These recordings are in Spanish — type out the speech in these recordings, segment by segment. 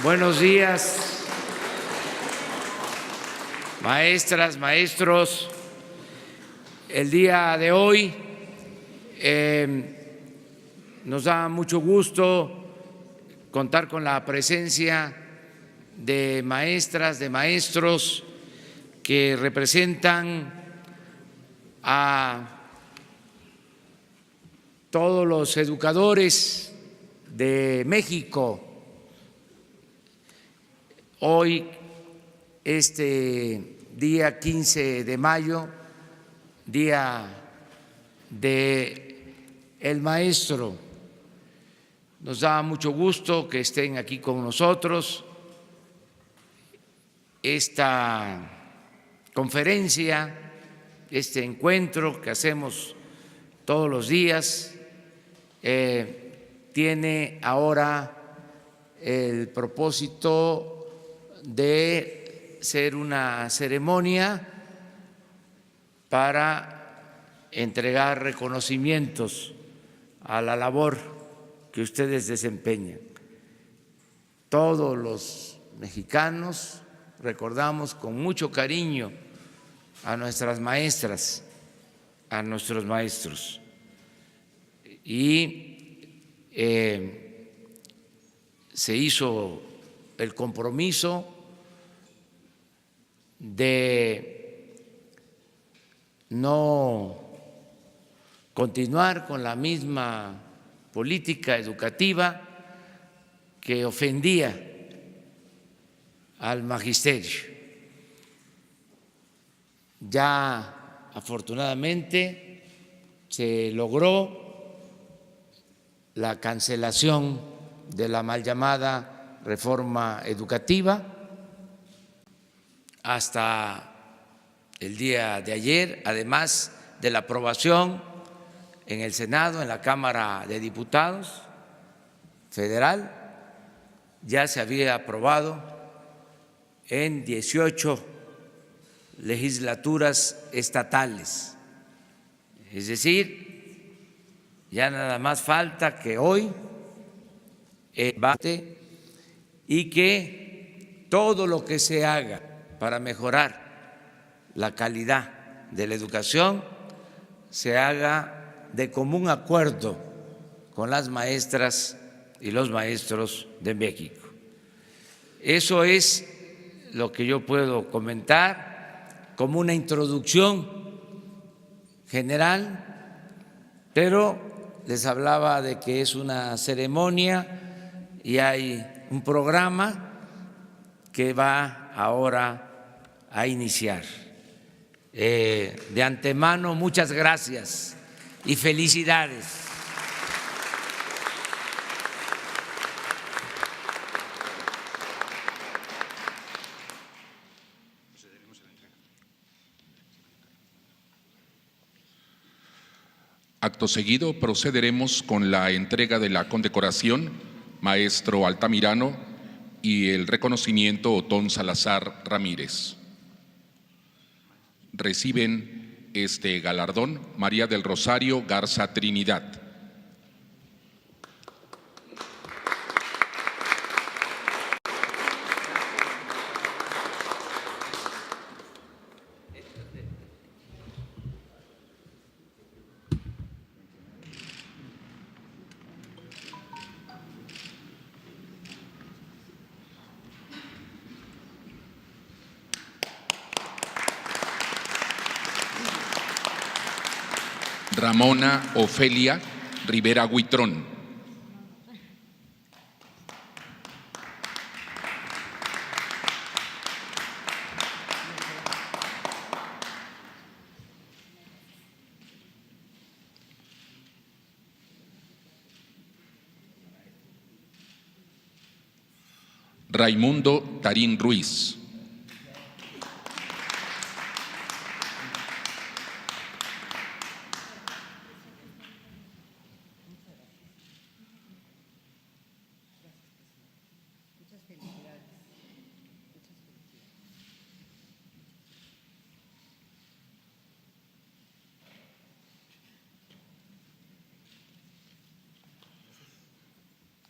Buenos días, maestras, maestros. El día de hoy nos da mucho gusto contar con la presencia de maestras, de maestros que representan a todos los educadores de México. Hoy, este día 15 de mayo, día del maestro, nos da mucho gusto que estén aquí con nosotros. Esta conferencia, este encuentro que hacemos todos los días, tiene ahora el propósito de ser una ceremonia para entregar reconocimientos a la labor que ustedes desempeñan. Todos los mexicanos recordamos con mucho cariño a nuestras maestras, a nuestros maestros, y se hizo el compromiso de no continuar con la misma política educativa que ofendía al magisterio. Ya afortunadamente se logró la cancelación de la mal llamada reforma educativa. Hasta el día de ayer, además de la aprobación en el Senado, en la Cámara de Diputados federal, ya se había aprobado en 18 legislaturas estatales. Es decir, ya nada más falta que hoy y que todo lo que se haga para mejorar la calidad de la educación se haga de común acuerdo con las maestras y los maestros de México. Eso es lo que yo puedo comentar como una introducción general, pero les hablaba de que es una ceremonia y hay un programa que va ahora a iniciar. De antemano, muchas gracias y felicidades. Acto seguido procederemos con la entrega de la condecoración Maestro Altamirano y el reconocimiento Otón Salazar Ramírez. Reciben este galardón María del Rosario Garza Trinidad. Ramona Ofelia Rivera Huitrón. Raimundo Tarín Ruiz.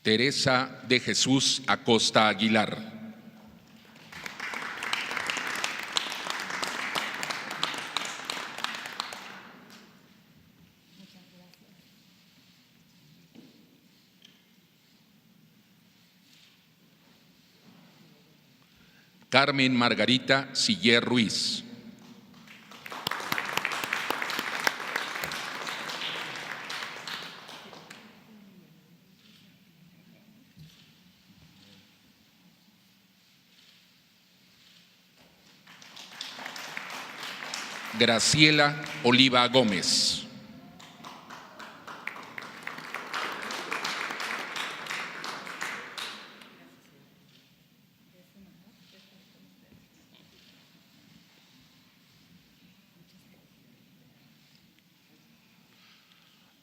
Teresa de Jesús Acosta Aguilar. Carmen Margarita Siller Ruiz. Graciela Oliva Gómez.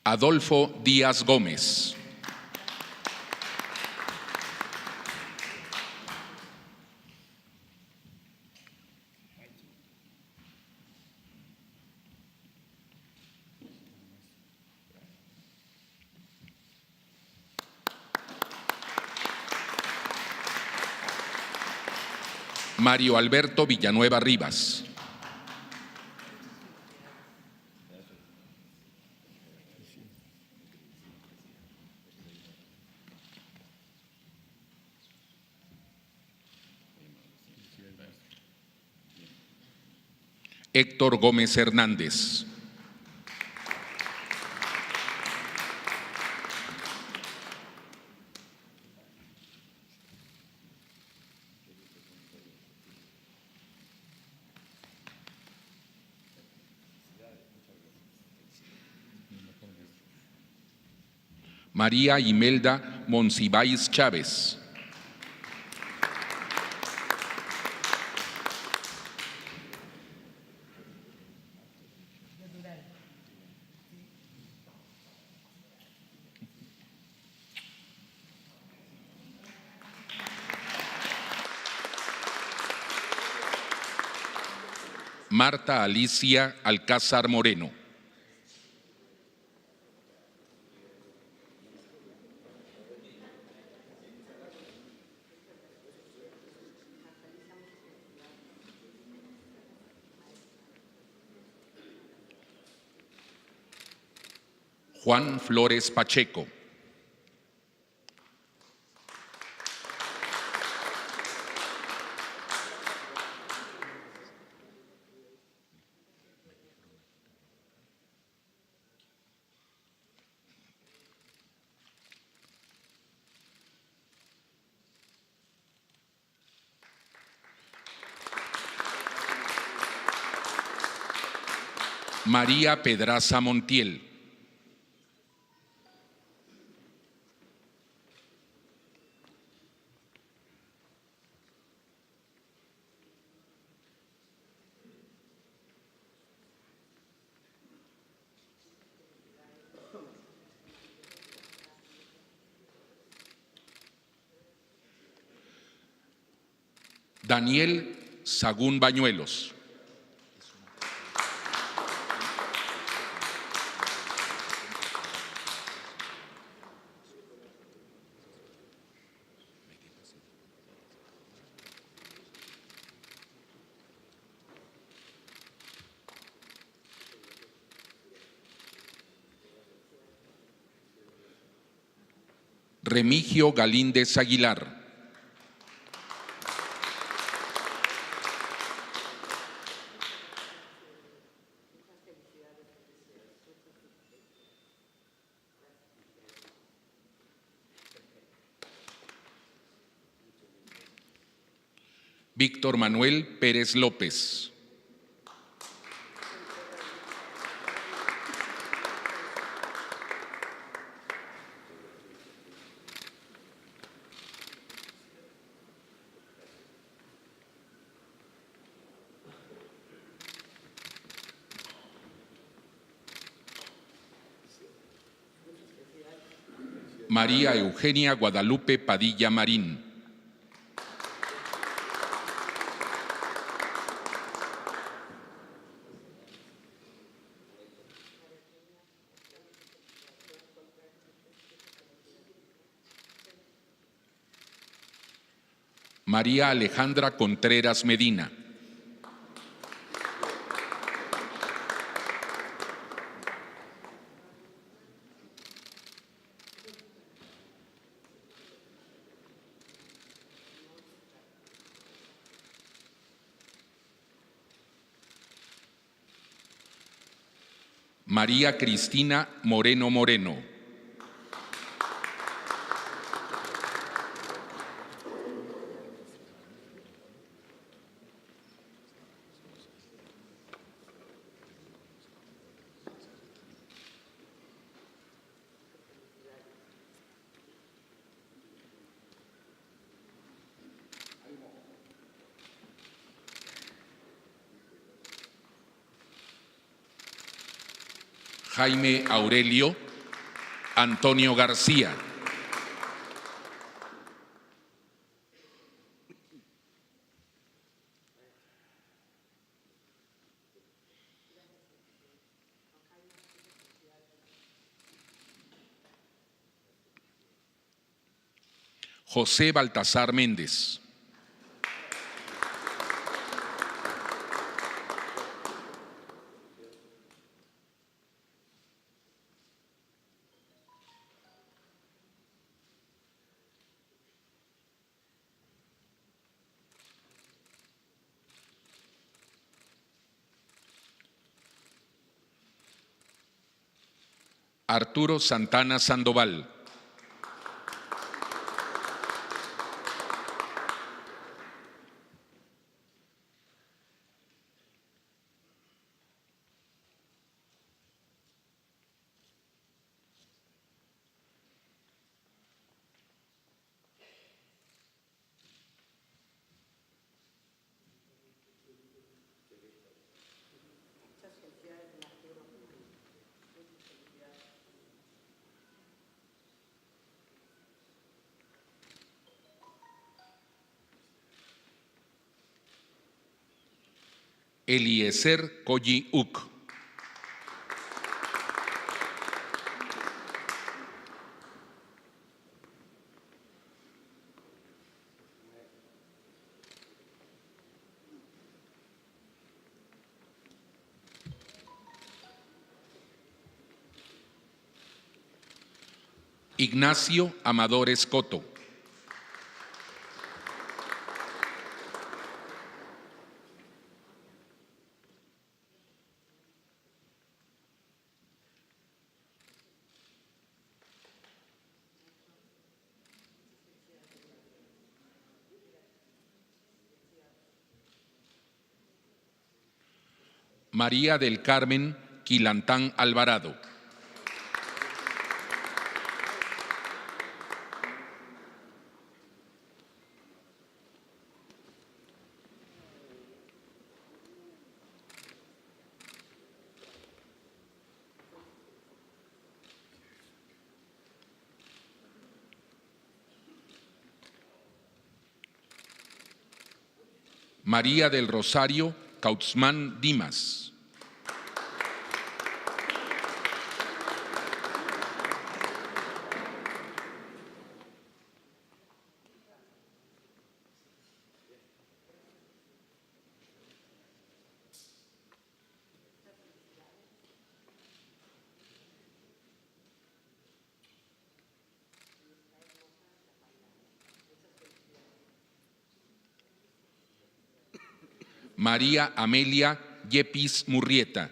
Adolfo Díaz Gómez. Mario Alberto Villanueva Rivas. Héctor Gómez Hernández. María Imelda Monsiváis Chávez. Marta Alicia Alcázar Moreno. Juan Flores Pacheco. María Pedraza Montiel. Daniel Sagún Bañuelos. Remigio Galíndez Aguilar. Víctor Manuel Pérez López. María Eugenia Guadalupe Padilla Marín. María Alejandra Contreras Medina. María Cristina Moreno Moreno. Jaime Aurelio Antonio García. José Baltasar Méndez. Arturo Santana Sandoval. Eliezer Colli Uc. Ignacio Amador Escoto. María del Carmen Quilantán Alvarado. María del Rosario Kautzman Dimas. María Amelia Yepis Murrieta.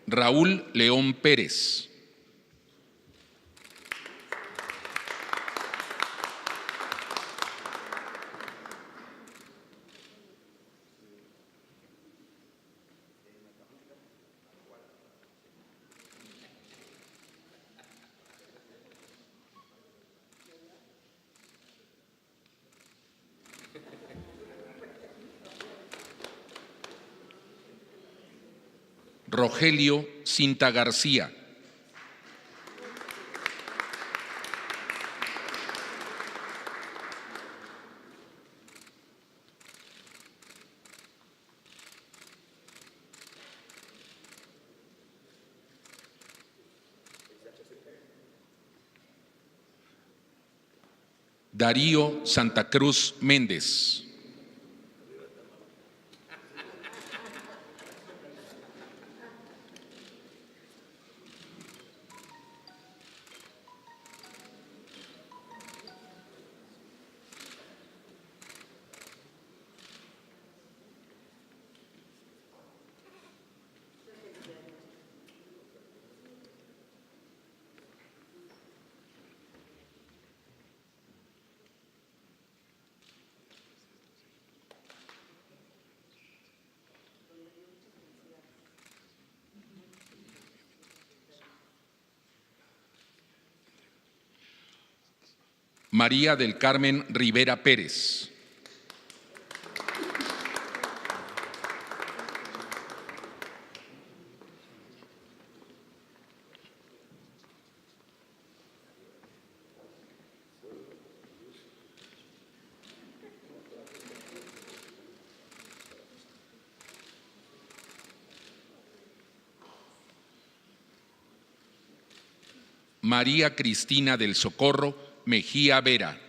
Raúl León Pérez. Rogelio Cinta García. Darío Santa Cruz Méndez. María del Carmen Rivera Pérez. María Cristina del Socorro Mejía Vera.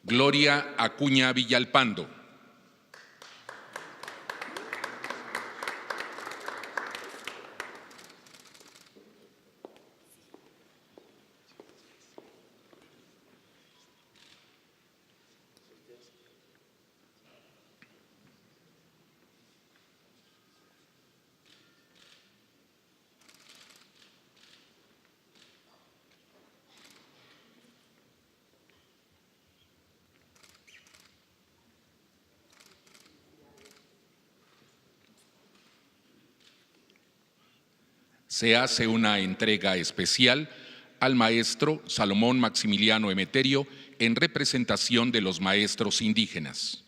Gloria Acuña Villalpando. Se hace una entrega especial al maestro Salomón Maximiliano Emeterio en representación de los maestros indígenas.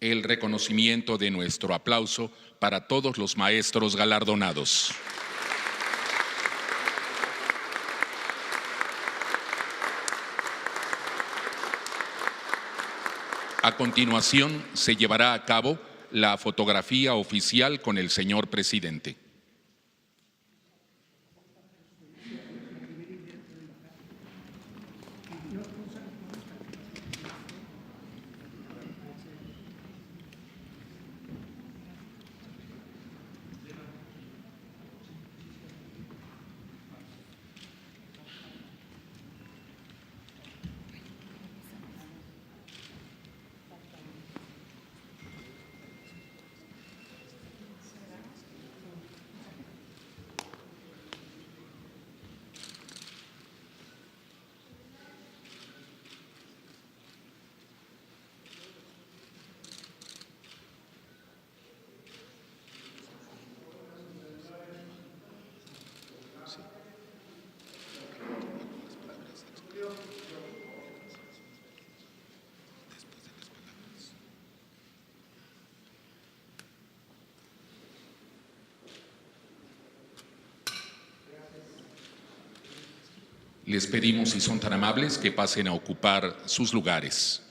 El reconocimiento de nuestro aplauso para todos los maestros galardonados. A continuación, se llevará a cabo la fotografía oficial con el señor presidente. Les pedimos, si son tan amables, que pasen a ocupar sus lugares.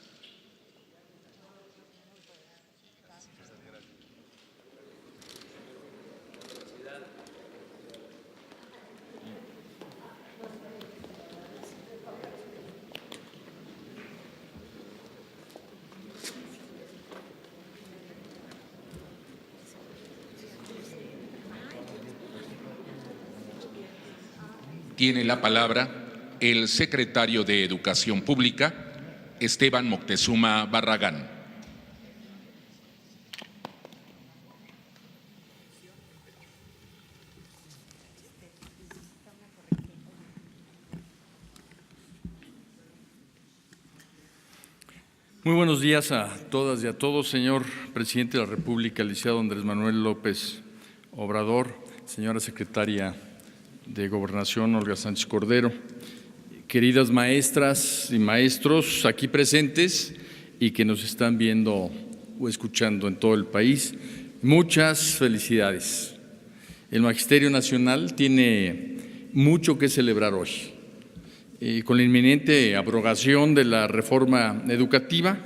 Tiene la palabra el secretario de Educación Pública, Esteban Moctezuma Barragán. Muy buenos días a todas y a todos, señor presidente de la República, licenciado Andrés Manuel López Obrador, señora secretaria de Gobernación, Olga Sánchez Cordero, queridas maestras y maestros aquí presentes y que nos están viendo o escuchando en todo el país, muchas felicidades. El Magisterio Nacional tiene mucho que celebrar hoy. Con la inminente abrogación de la reforma educativa,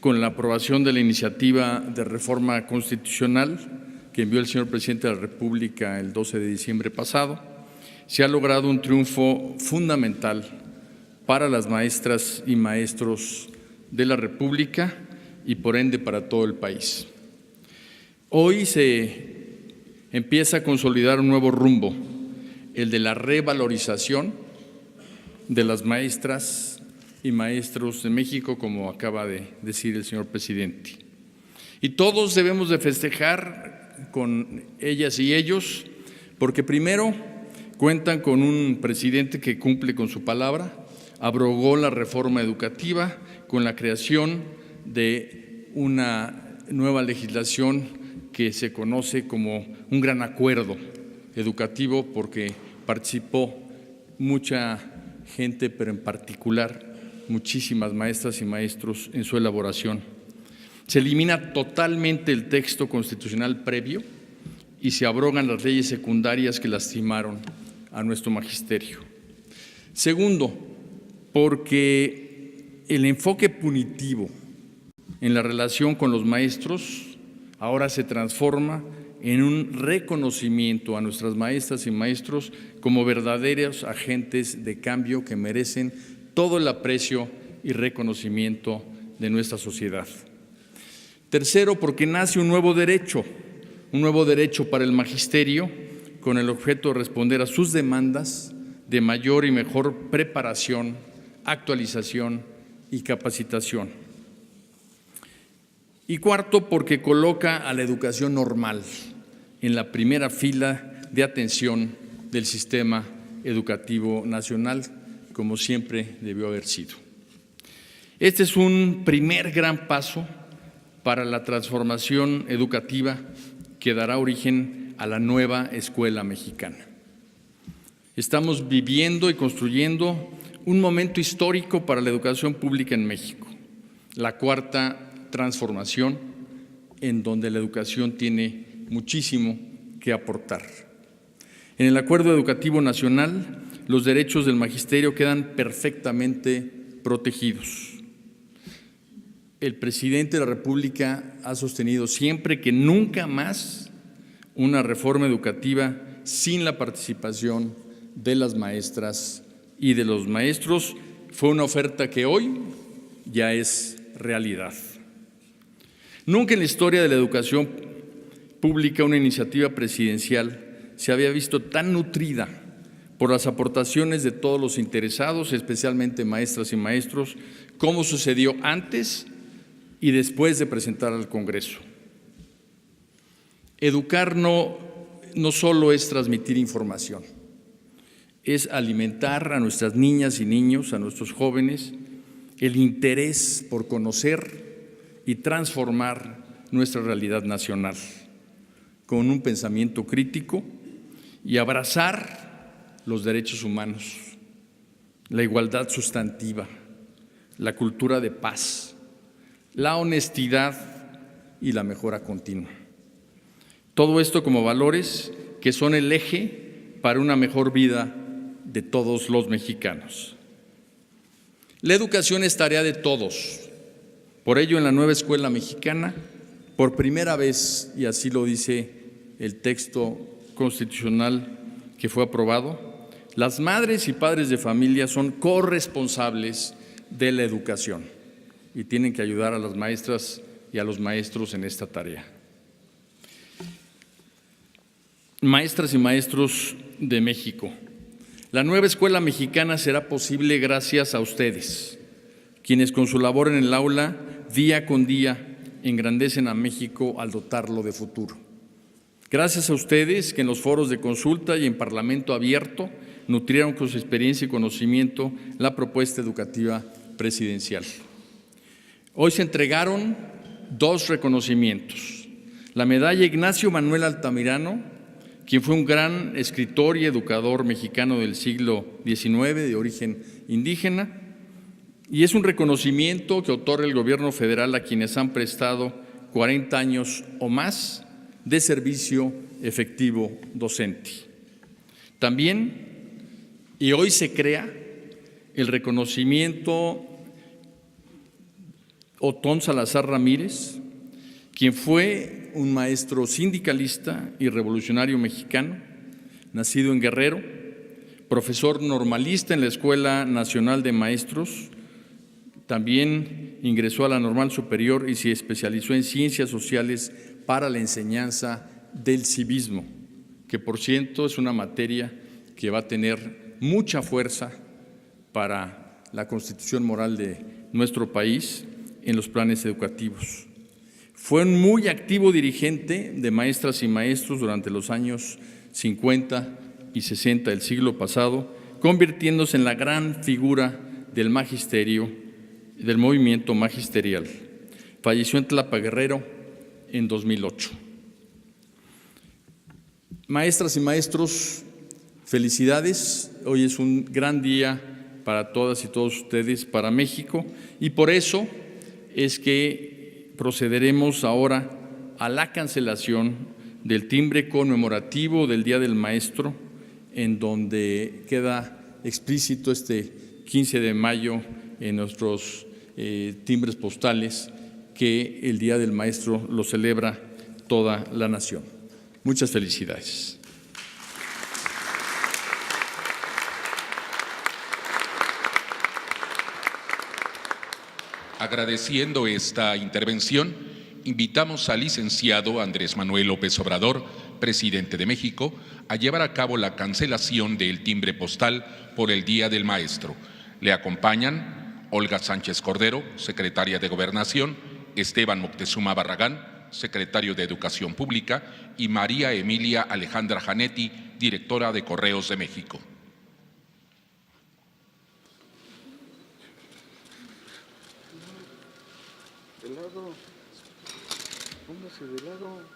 con la aprobación de la iniciativa de reforma constitucional que envió el señor presidente de la República el 12 de diciembre pasado, se ha logrado un triunfo fundamental para las maestras y maestros de la República y por ende para todo el país. Hoy se empieza a consolidar un nuevo rumbo, el de la revalorización de las maestras y maestros de México, como acaba de decir el señor presidente. Y todos debemos de festejar con ellas y ellos, porque primero cuentan con un presidente que cumple con su palabra, abrogó la reforma educativa con la creación de una nueva legislación que se conoce como un gran acuerdo educativo, porque participó mucha gente, pero en particular muchísimas maestras y maestros en su elaboración. Se elimina totalmente el texto constitucional previo y se abrogan las leyes secundarias que lastimaron a nuestro magisterio. Segundo, porque el enfoque punitivo en la relación con los maestros ahora se transforma en un reconocimiento a nuestras maestras y maestros como verdaderos agentes de cambio que merecen todo el aprecio y reconocimiento de nuestra sociedad. Tercero, porque nace un nuevo derecho para el magisterio con el objeto de responder a sus demandas de mayor y mejor preparación, actualización y capacitación. Y cuarto, porque coloca a la educación normal en la primera fila de atención del sistema educativo nacional, como siempre debió haber sido. Este es un primer gran paso para la transformación educativa que dará origen a la nueva escuela mexicana. Estamos viviendo y construyendo un momento histórico para la educación pública en México, la cuarta transformación en donde la educación tiene muchísimo que aportar. En el Acuerdo Educativo Nacional, los derechos del magisterio quedan perfectamente protegidos. El presidente de la República ha sostenido siempre que nunca más una reforma educativa sin la participación de las maestras y de los maestros. Fue una oferta que hoy ya es realidad. Nunca en la historia de la educación pública una iniciativa presidencial se había visto tan nutrida por las aportaciones de todos los interesados, especialmente maestras y maestros, como sucedió antes y después de presentar al Congreso. Educar no solo es transmitir información, es alimentar a nuestras niñas y niños, a nuestros jóvenes, el interés por conocer y transformar nuestra realidad nacional con un pensamiento crítico y abrazar los derechos humanos, la igualdad sustantiva, la cultura de paz, la honestidad y la mejora continua. Todo esto como valores que son el eje para una mejor vida de todos los mexicanos. La educación es tarea de todos. Por ello, en la nueva escuela mexicana, por primera vez, y así lo dice el texto constitucional que fue aprobado, las madres y padres de familia son corresponsables de la educación y tienen que ayudar a las maestras y a los maestros en esta tarea. Maestras y maestros de México, La nueva escuela mexicana será posible gracias a ustedes, quienes con su labor en el aula, día con día, engrandecen a México al dotarlo de futuro. Gracias a ustedes que en los foros de consulta y en Parlamento abierto nutrieron con su experiencia y conocimiento la propuesta educativa presidencial. Hoy se entregaron 2 reconocimientos. La medalla Ignacio Manuel Altamirano, quien fue un gran escritor y educador mexicano del siglo XIX de origen indígena, y es un reconocimiento que otorga el Gobierno federal a quienes han prestado 40 años o más de servicio efectivo docente. También, y hoy se crea, el reconocimiento Otón Salazar Ramírez, quien fue un maestro sindicalista y revolucionario mexicano, nacido en Guerrero, profesor normalista en la Escuela Nacional de Maestros, también ingresó a la Normal Superior y se especializó en Ciencias Sociales para la enseñanza del civismo, que por cierto es una materia que va a tener mucha fuerza para la constitución moral de nuestro país en los planes educativos. Fue un muy activo dirigente de maestras y maestros durante los años 50 y 60 del siglo pasado, convirtiéndose en la gran figura del magisterio, del movimiento magisterial. Falleció en Tlapa, Guerrero, en 2008. Maestras y maestros, felicidades. Hoy es un gran día para todas y todos ustedes, para México, y por eso es que procederemos ahora a la cancelación del timbre conmemorativo del Día del Maestro, en donde queda explícito este 15 de mayo en nuestros timbres postales que el Día del Maestro lo celebra toda la nación. Muchas felicidades. Agradeciendo esta intervención, invitamos al licenciado Andrés Manuel López Obrador, presidente de México, a llevar a cabo la cancelación del timbre postal por el Día del Maestro. Le acompañan Olga Sánchez Cordero, secretaria de Gobernación, Esteban Moctezuma Barragán, secretario de Educación Pública, y María Emilia Alejandra Janetti, directora de Correos de México. De lado, póngase de lado.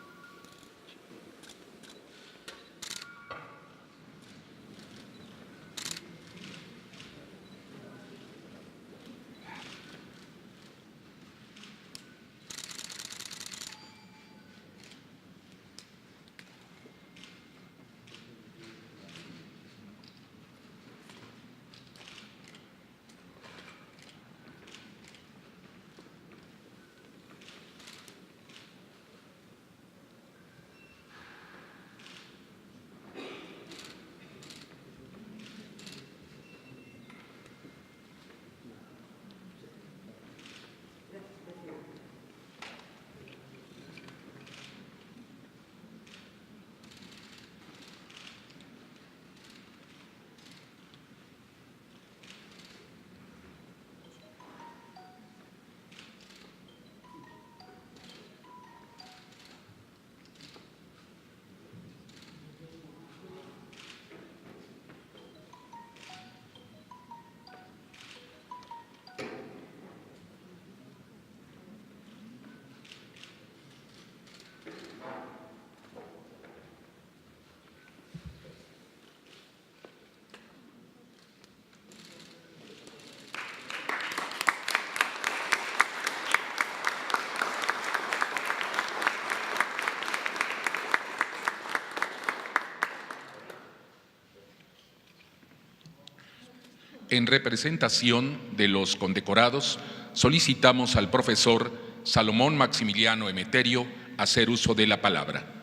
En representación de los condecorados, solicitamos al profesor Salomón Maximiliano Emeterio hacer uso de la palabra.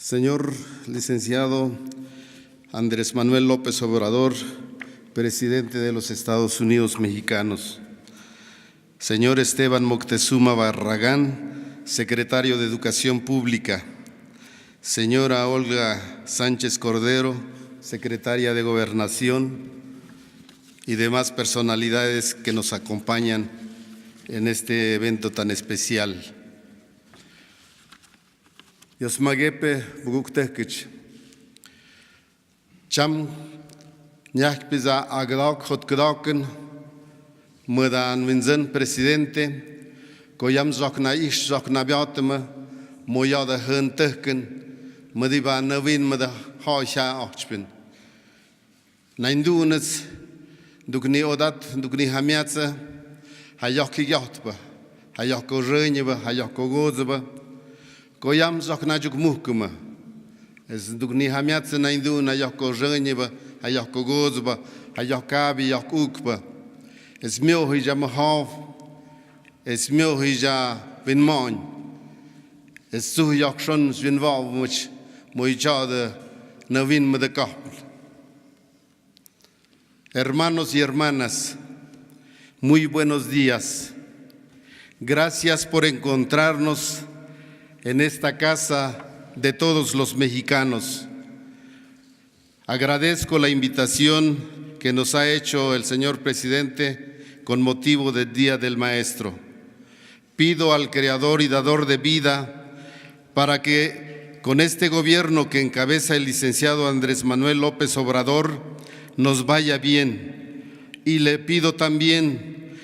Señor licenciado Andrés Manuel López Obrador, presidente de los Estados Unidos mexicanos. Señor Esteban Moctezuma Barragán, secretario de Educación Pública. Señora Olga Sánchez Cordero, secretaria de Gobernación, y demás personalidades que nos acompañan en este evento tan especial. Yosmagepe Buguktekich. Cham Nyakpiza Agrak Hotgraken, Mudan Winzen, presidente, Koyam Zokna Ish Zokna Biatema, Moyada Hunteken, Madiba Navin Mada Haisha Ochpin. Naindunes, Dugni Odat, Dugni Hamiatsa, Hayaki Yatba, Hayako Renyeba, Hayako Gozaba, Koyam Zokna Jukmukuma, as Dugni Hamiatsa Nainduna, Hayako Renyeba, Hayako Gozaba, Hayakabi Yakukba, as Milhija Mahav, as Milhija Vinmon, as Suhyakshon Vinval, which Moijada Navin Madakapl. Hermanos y hermanas, muy buenos días. Gracias por encontrarnos en esta casa de todos los mexicanos. Agradezco la invitación que nos ha hecho el señor presidente con motivo del Día del Maestro. Pido al Creador y Dador de vida para que con este gobierno que encabeza el licenciado Andrés Manuel López Obrador nos vaya bien, y le pido también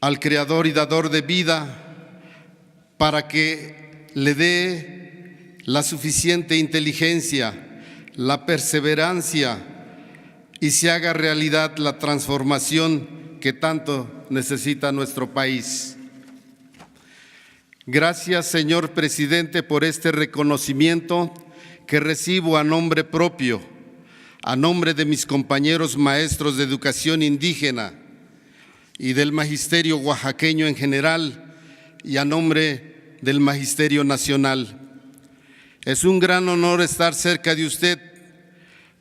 al Creador y Dador de vida para que le dé la suficiente inteligencia, la perseverancia y se haga realidad la transformación que tanto necesita nuestro país. Gracias, señor presidente, por este reconocimiento que recibo a nombre propio, a nombre de mis compañeros maestros de educación indígena y del magisterio oaxaqueño en general y a nombre del magisterio nacional. Es un gran honor estar cerca de usted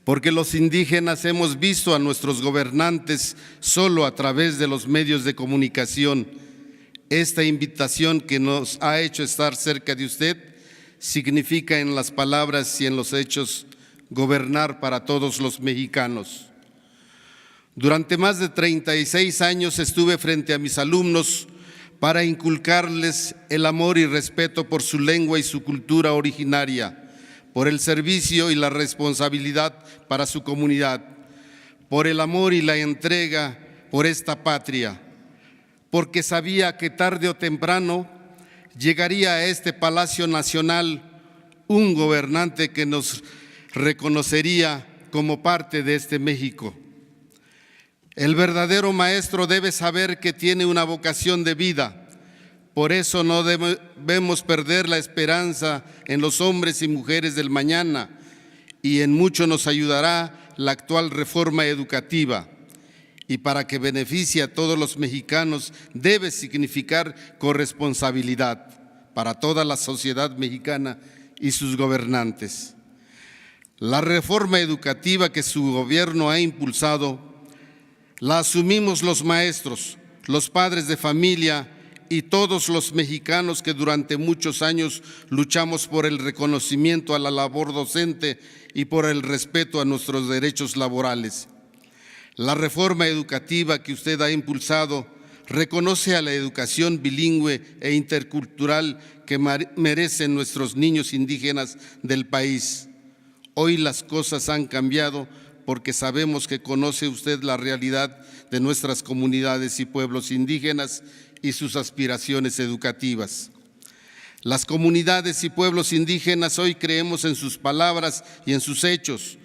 porque los indígenas hemos visto a nuestros gobernantes solo a través de los medios de comunicación. Esta invitación que nos ha hecho estar cerca de usted significa en las palabras y en los hechos gobernar para todos los mexicanos. Durante más de 36 años estuve frente a mis alumnos para inculcarles el amor y respeto por su lengua y su cultura originaria, por el servicio y la responsabilidad para su comunidad, por el amor y la entrega por esta patria, porque sabía que tarde o temprano llegaría a este Palacio Nacional un gobernante que nos reconocería como parte de este México. El verdadero maestro debe saber que tiene una vocación de vida. Por eso no debemos perder la esperanza en los hombres y mujeres del mañana, y en mucho nos ayudará la actual reforma educativa. Y para que beneficie a todos los mexicanos debe significar corresponsabilidad para toda la sociedad mexicana y sus gobernantes. La reforma educativa que su gobierno ha impulsado, la asumimos los maestros, los padres de familia y todos los mexicanos que durante muchos años luchamos por el reconocimiento a la labor docente y por el respeto a nuestros derechos laborales. La reforma educativa que usted ha impulsado reconoce a la educación bilingüe e intercultural que merecen nuestros niños indígenas del país. Hoy las cosas han cambiado porque sabemos que conoce usted la realidad de nuestras comunidades y pueblos indígenas y sus aspiraciones educativas. Las comunidades y pueblos indígenas hoy creemos en sus palabras y en sus hechos,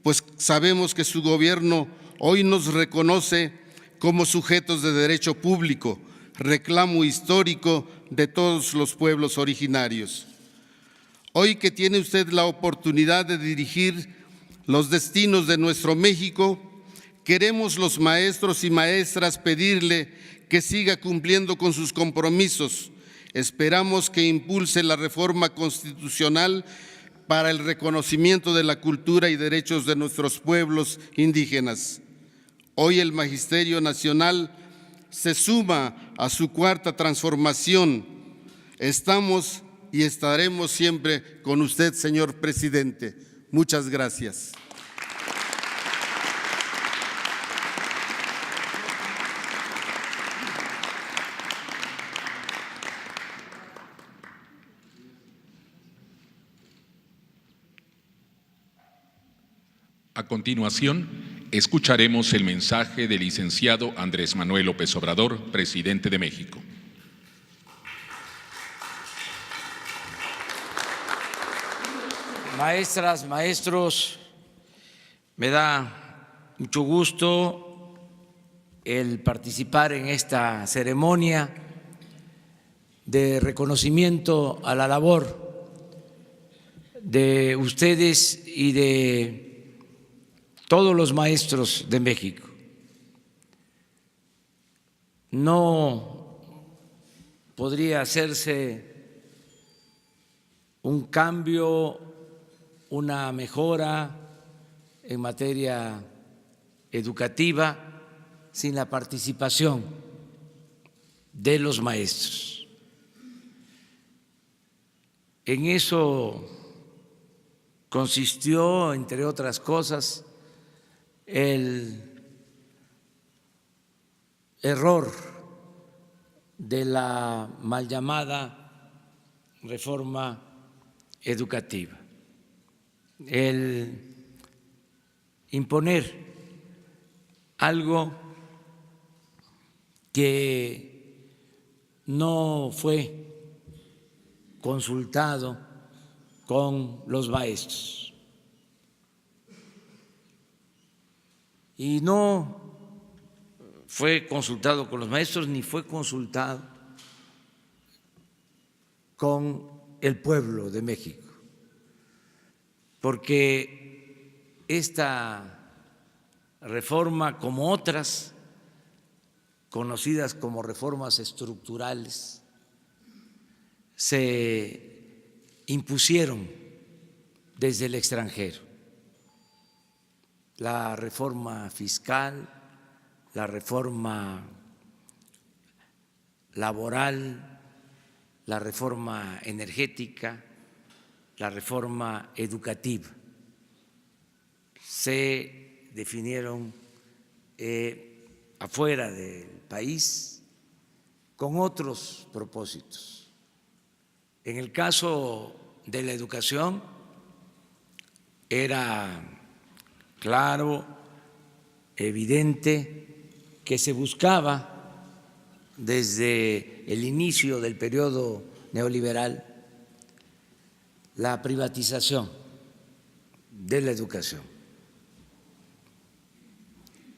pues sabemos que su gobierno hoy nos reconoce como sujetos de derecho público, reclamo histórico de todos los pueblos originarios. Hoy que tiene usted la oportunidad de dirigir los destinos de nuestro México, queremos los maestros y maestras pedirle que siga cumpliendo con sus compromisos Esperamos que impulse la reforma constitucional para el reconocimiento de la cultura y derechos de nuestros pueblos indígenas. Hoy el Magisterio Nacional se suma a su cuarta transformación. Estamos y estaremos siempre con usted, señor presidente. Muchas gracias. A continuación, escucharemos el mensaje del licenciado Andrés Manuel López Obrador, presidente de México. Maestras, maestros, me da mucho gusto el participar en esta ceremonia de reconocimiento a la labor de ustedes y de todos los maestros de México. No podría hacerse un cambio, una mejora en materia educativa sin la participación de los maestros. En eso consistió, entre otras cosas, el error de la mal llamada reforma educativa, el imponer algo que no fue consultado con los maestros. Y no fue consultado con los maestros ni fue consultado con el pueblo de México, porque esta reforma, como otras conocidas como reformas estructurales, se impusieron desde el extranjero. La reforma fiscal, la reforma laboral, la reforma energética, la reforma educativa, se definieron afuera del país con otros propósitos. En el caso de la educación era claro, evidente, que se buscaba desde el inicio del periodo neoliberal la privatización de la educación.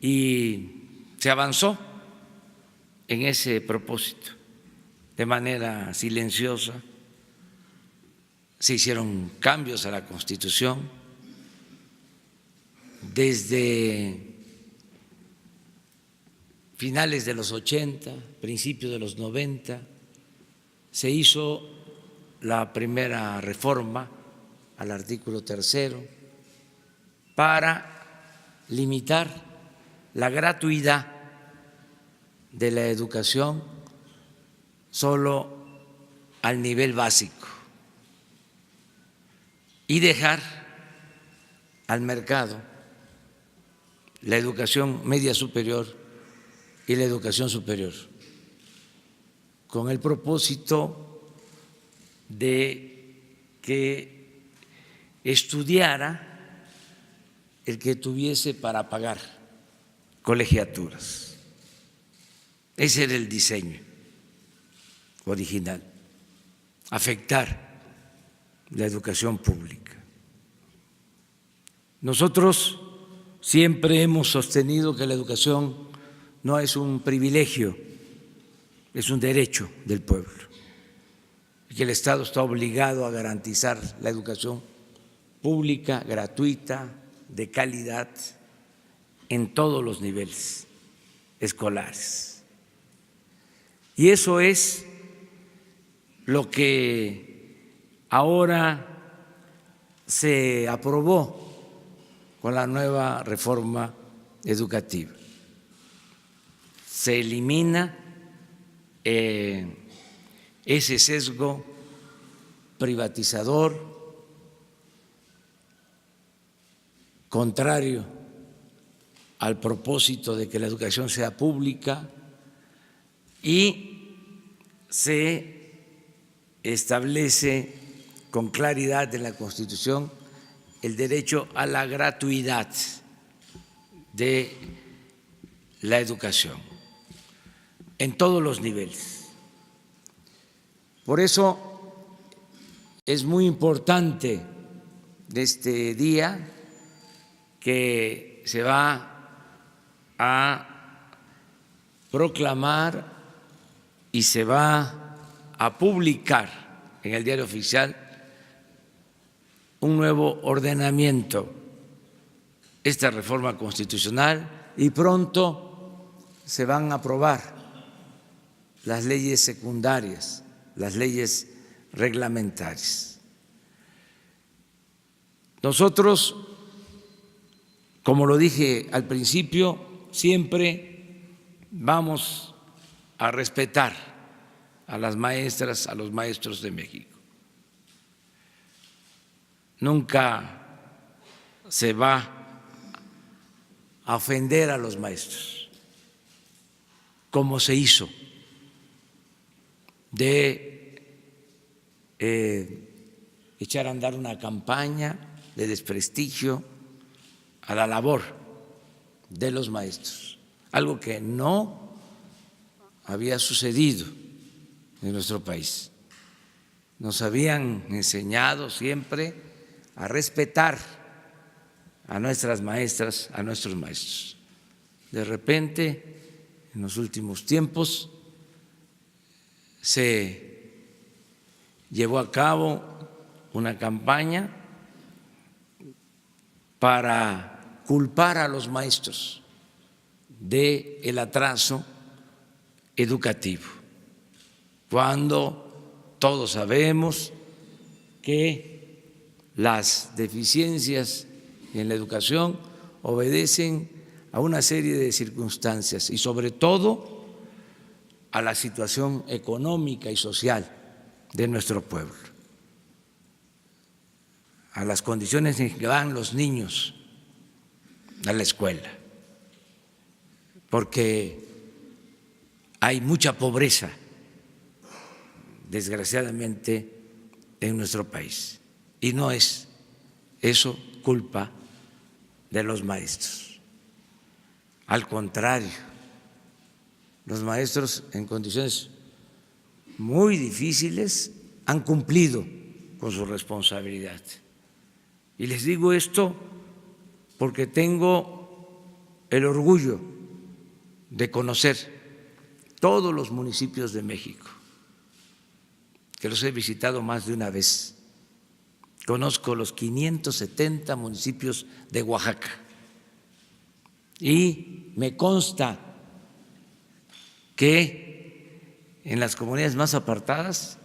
Y se avanzó en ese propósito de manera silenciosa, se hicieron cambios a la Constitución. Desde finales de los 80, principios de los 90, se hizo la primera reforma al artículo 3 para limitar la gratuidad de la educación solo al nivel básico y dejar al mercado la educación media superior y la educación superior, con el propósito de que estudiara el que tuviese para pagar colegiaturas. Ese era el diseño original, afectar la educación pública. Nosotros siempre hemos sostenido que la educación no es un privilegio, es un derecho del pueblo, y que el Estado está obligado a garantizar la educación pública, gratuita, de calidad, en todos los niveles escolares. Y eso es lo que ahora se aprobó con la nueva reforma educativa. Se elimina ese sesgo privatizador, contrario al propósito de que la educación sea pública, y se establece con claridad en la Constitución el derecho a la gratuidad de la educación en todos los niveles. Por eso es muy importante este día que se va a proclamar y se va a publicar en el Diario Oficial un nuevo ordenamiento, esta reforma constitucional, y pronto se van a aprobar las leyes secundarias, las leyes reglamentarias. Nosotros, como lo dije al principio, siempre vamos a respetar a las maestras, a los maestros de México. Nunca se va a ofender a los maestros, como se hizo de echar a andar una campaña de desprestigio a la labor de los maestros, algo que no había sucedido en nuestro país. Nos habían enseñado siempre a respetar a nuestras maestras, a nuestros maestros. De repente, en los últimos tiempos, se llevó a cabo una campaña para culpar a los maestros del atraso educativo, cuando todos sabemos que las deficiencias en la educación obedecen a una serie de circunstancias y sobre todo a la situación económica y social de nuestro pueblo, a las condiciones en que van los niños a la escuela, porque hay mucha pobreza, desgraciadamente, en nuestro país. Y no es eso culpa de los maestros. Al contrario, los maestros en condiciones muy difíciles han cumplido con su responsabilidad. Y les digo esto porque tengo el orgullo de conocer todos los municipios de México, que los he visitado más de una vez. Conozco los 570 municipios de Oaxaca y me consta que en las comunidades más apartadas,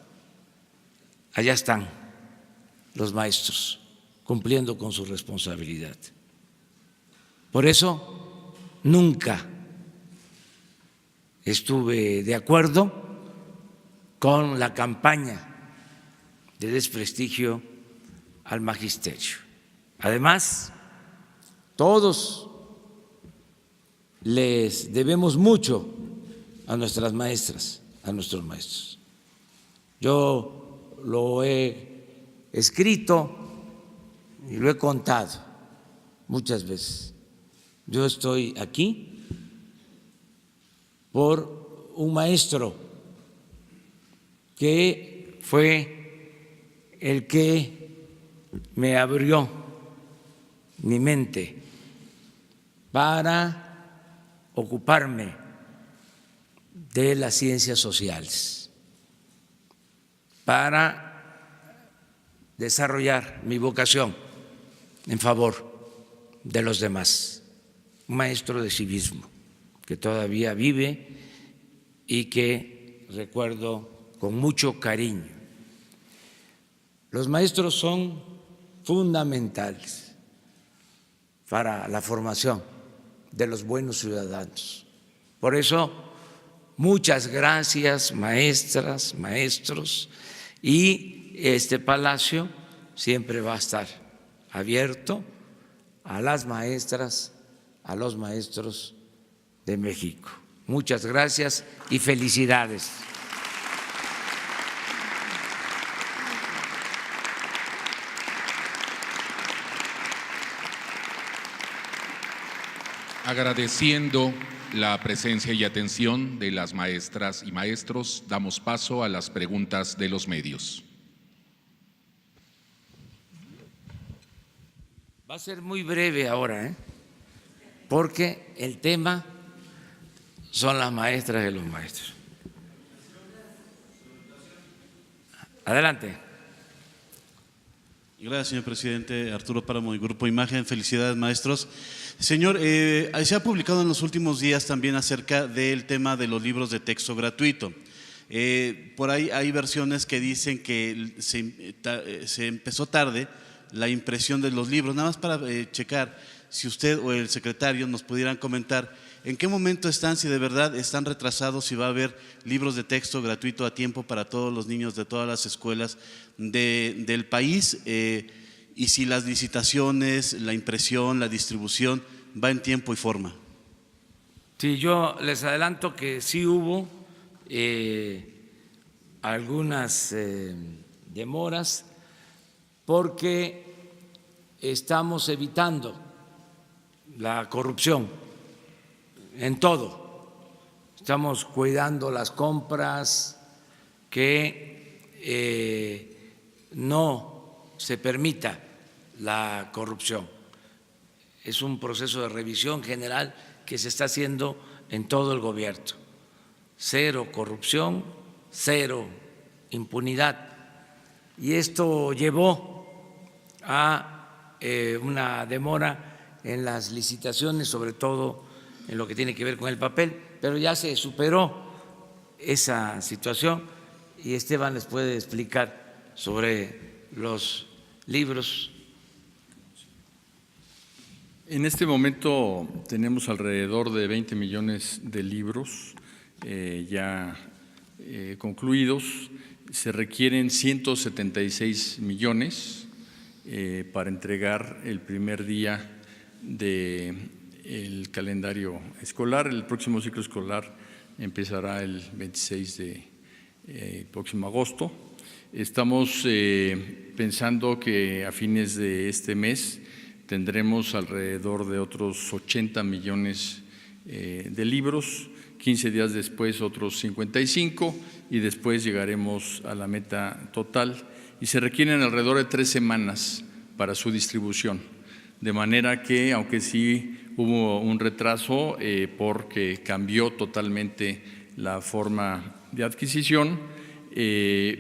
allá están los maestros cumpliendo con su responsabilidad. Por eso nunca estuve de acuerdo con la campaña de desprestigio al magisterio. Además, todos les debemos mucho a nuestras maestras, a nuestros maestros. Yo lo he escrito y lo he contado muchas veces. Yo estoy aquí por un maestro que fue el que me abrió mi mente para ocuparme de las ciencias sociales, para desarrollar mi vocación en favor de los demás. Un maestro de civismo que todavía vive y que recuerdo con mucho cariño. Los maestros son fundamentales para la formación de los buenos ciudadanos. Por eso, muchas gracias, maestras, maestros, y este palacio siempre va a estar abierto a las maestras, a los maestros de México. Muchas gracias y felicidades. Agradeciendo la presencia y atención de las maestras y maestros, damos paso a las preguntas de los medios. Va a ser muy breve ahora, porque el tema son las maestras y los maestros. Adelante. Gracias, señor presidente. Arturo Páramo, del Grupo Imagen. Felicidades, maestros. Señor, se ha publicado en los últimos días también acerca del tema de los libros de texto gratuito. Por ahí hay versiones que dicen que se empezó tarde la impresión de los libros. Nada más para checar si usted o el secretario nos pudieran comentar en qué momento están, si de verdad están retrasados, si va a haber libros de texto gratuito a tiempo para todos los niños de todas las escuelas del país, y si las licitaciones, la impresión, la distribución va en tiempo y forma. Sí, yo les adelanto que sí hubo algunas demoras porque estamos evitando la corrupción en todo. Estamos cuidando las compras, que no se permita la corrupción. Es un proceso de revisión general que se está haciendo en todo el gobierno. Cero corrupción, cero impunidad. Y esto llevó a una demora en las licitaciones, sobre todo en lo que tiene que ver con el papel, pero ya se superó esa situación y Esteban les puede explicar sobre los libros. En este momento tenemos alrededor de 20 millones de libros ya concluidos. Se requieren 176 millones para entregar el primer día del calendario escolar. El próximo ciclo escolar empezará el 26 de próximo agosto. Estamos pensando que a fines de este mes tendremos alrededor de otros 80 millones de libros, 15 días después otros 55 y después llegaremos a la meta total y se requieren alrededor de 3 semanas para su distribución, de manera que aunque sí hubo un retraso porque cambió totalmente la forma de adquisición,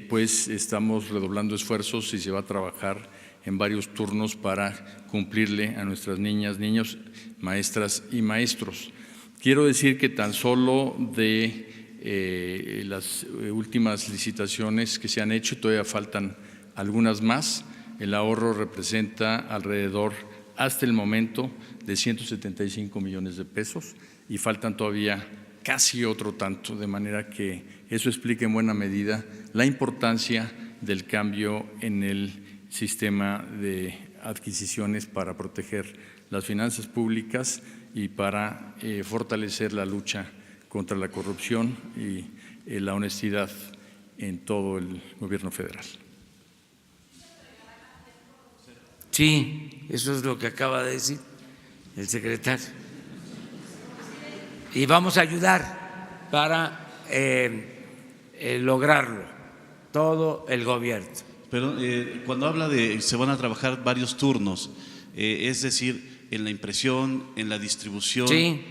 pues estamos redoblando esfuerzos y se va a trabajar en varios turnos para cumplirle a nuestras niñas, niños, maestras y maestros. Quiero decir que tan solo de las últimas licitaciones que se han hecho, todavía faltan algunas más, el ahorro representa alrededor, hasta el momento, de 175 millones de pesos y faltan todavía casi otro tanto, de manera que eso explica en buena medida la importancia del cambio en el sistema de adquisiciones para proteger las finanzas públicas y para fortalecer la lucha contra la corrupción y la honestidad en todo el gobierno federal. Sí, eso es lo que acaba de decir el secretario. Y vamos a ayudar para lograrlo, todo el gobierno. Pero cuando habla de se van a trabajar varios turnos, es decir, en la impresión, en la distribución, sí.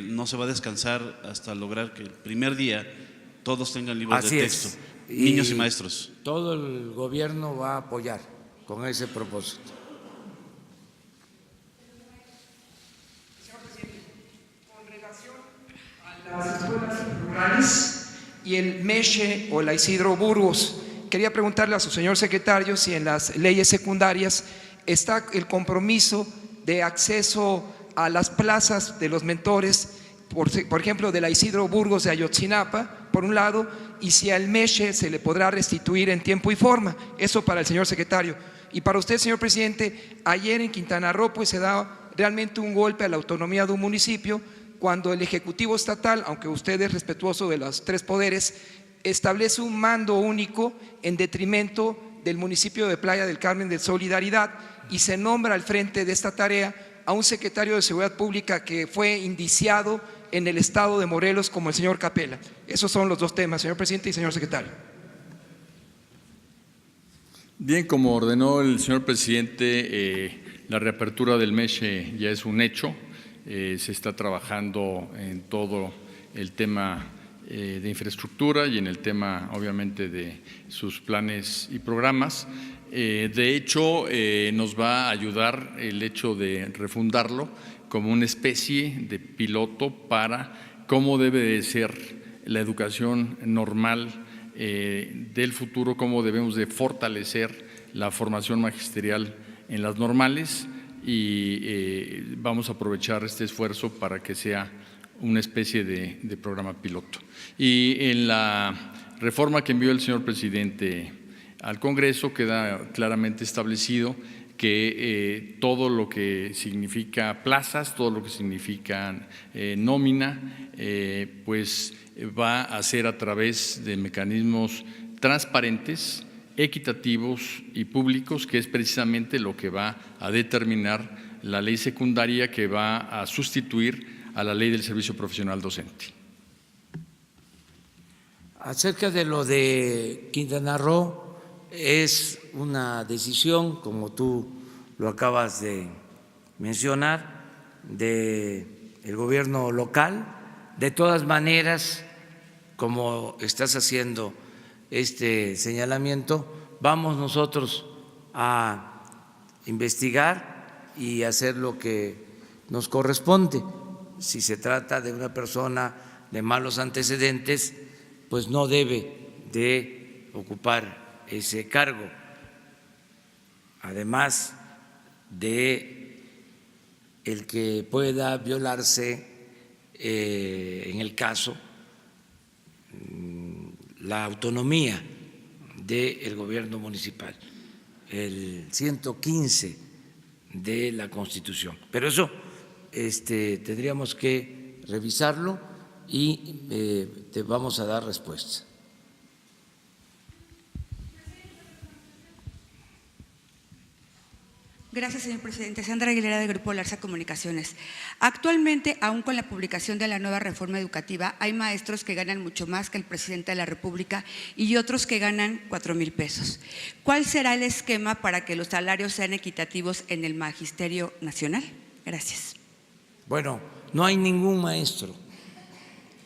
No se va a descansar hasta lograr que el primer día todos tengan libros Así de texto, es. niños y maestros. Todo el gobierno va a apoyar con ese propósito. Señor presidente, con relación a las escuelas rurales, y el Meche o la Isidro Burgos. Quería preguntarle a su señor secretario si en las leyes secundarias está el compromiso de acceso a las plazas de los mentores, por ejemplo, de la Isidro Burgos de Ayotzinapa, por un lado, y si al Meche se le podrá restituir en tiempo y forma. Eso para el señor secretario. Y para usted, señor presidente, ayer en Quintana Roo pues se da realmente un golpe a la autonomía de un municipio cuando el Ejecutivo Estatal, aunque usted es respetuoso de los tres poderes, establece un mando único en detrimento del municipio de Playa del Carmen de Solidaridad y se nombra al frente de esta tarea a un secretario de Seguridad Pública que fue indiciado en el estado de Morelos como el señor Capella. Esos son los dos temas, señor presidente y señor secretario. Bien, como ordenó el señor presidente, la reapertura del Meche ya es un hecho. Se está trabajando en todo el tema de infraestructura y en el tema, obviamente, de sus planes y programas. De hecho, nos va a ayudar el hecho de refundarlo como una especie de piloto para cómo debe de ser la educación normal del futuro, cómo debemos de fortalecer la formación magisterial en las normales y vamos a aprovechar este esfuerzo para que sea una especie de programa piloto. Y en la reforma que envió el señor presidente al Congreso queda claramente establecido que todo lo que significa plazas, todo lo que significa nómina, pues va a ser a través de mecanismos transparentes, equitativos y públicos, que es precisamente lo que va a determinar la ley secundaria que va a sustituir a la ley del servicio profesional docente. Acerca de lo de Quintana Roo, es una decisión, como tú lo acabas de mencionar, del gobierno local. De todas maneras, como estás haciendo este señalamiento, vamos nosotros a investigar y hacer lo que nos corresponde. Si se trata de una persona de malos antecedentes, pues no debe de ocupar ese cargo, además de el que pueda violarse en el caso la autonomía del gobierno municipal, el 115 de la Constitución. Pero eso tendríamos que revisarlo y te vamos a dar respuesta. Gracias, señor presidente. Sandra Aguilera, del Grupo Larsa Comunicaciones. Actualmente, aún con la publicación de la nueva reforma educativa, hay maestros que ganan mucho más que el presidente de la República y otros que ganan 4,000 pesos. ¿Cuál será el esquema para que los salarios sean equitativos en el Magisterio Nacional? Gracias. Bueno, no hay ningún maestro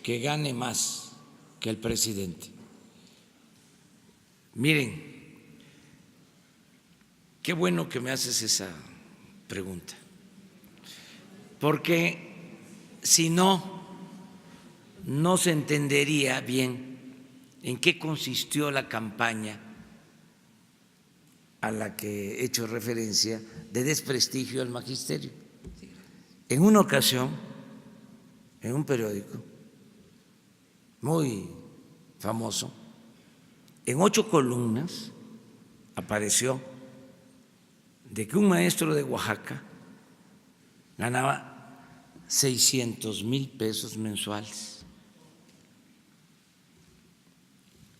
que gane más que el presidente. Miren, qué bueno que me haces esa pregunta, porque si no, no se entendería bien en qué consistió la campaña a la que he hecho referencia de desprestigio al magisterio. En una ocasión, en un periódico muy famoso, en 8 columnas apareció de que un maestro de Oaxaca ganaba 600,000 pesos mensuales.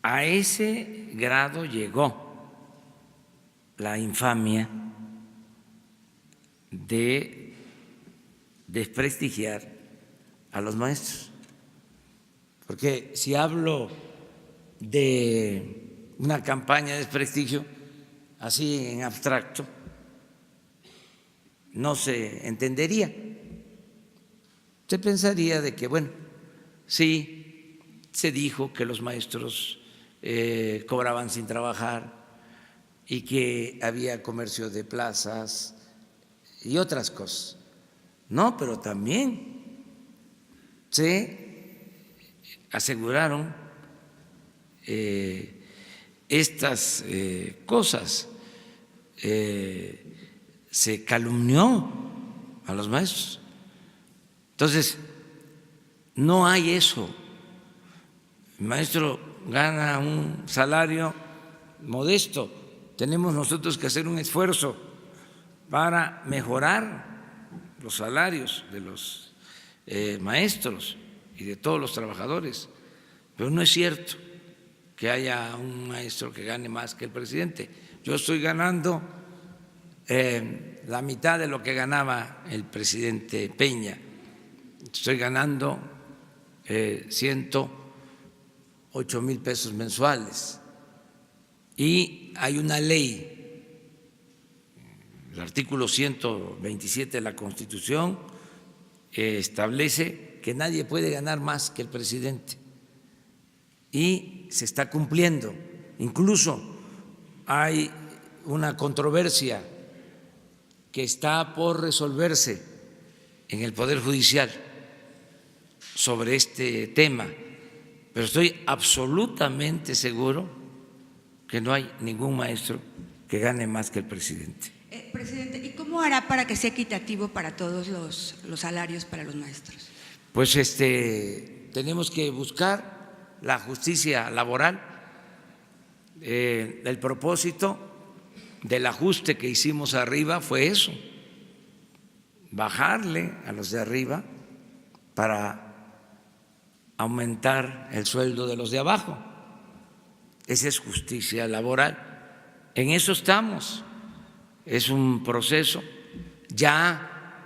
A ese grado llegó la infamia de desprestigiar a los maestros. Porque si hablo de una campaña de desprestigio, así en abstracto, no se entendería. Se pensaría de que, bueno, sí, se dijo que los maestros cobraban sin trabajar y que había comercio de plazas y otras cosas. No, pero también se aseguraron estas cosas. Se calumnió a los maestros. Entonces, no hay eso. El maestro gana un salario modesto. Tenemos nosotros que hacer un esfuerzo para mejorar los salarios de los maestros y de todos los trabajadores. Pero no es cierto que haya un maestro que gane más que el presidente. Yo estoy ganando la mitad de lo que ganaba el presidente Peña. Estoy ganando 108,000 pesos mensuales. Y hay una ley, el artículo 127 de la Constitución establece que nadie puede ganar más que el presidente. Y se está cumpliendo. Incluso hay una controversia que está por resolverse en el Poder Judicial sobre este tema, pero estoy absolutamente seguro que no hay ningún maestro que gane más que el presidente. Presidente, ¿y cómo hará para que sea equitativo para todos los salarios para los maestros? Pues tenemos que buscar la justicia laboral. El propósito del ajuste que hicimos arriba fue eso, bajarle a los de arriba para aumentar el sueldo de los de abajo. Esa es justicia laboral. En eso estamos. Es un proceso. Ya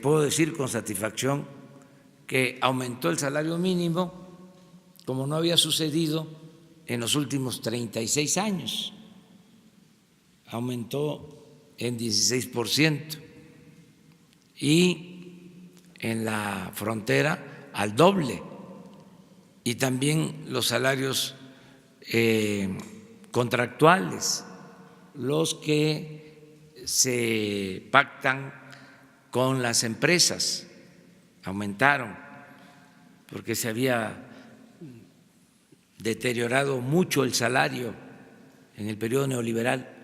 puedo decir con satisfacción que aumentó el salario mínimo como no había sucedido en los últimos 36 años. Aumentó en 16% y en la frontera al doble, y también los salarios contractuales, los que se pactan con las empresas, aumentaron porque se había deteriorado mucho el salario en el periodo neoliberal.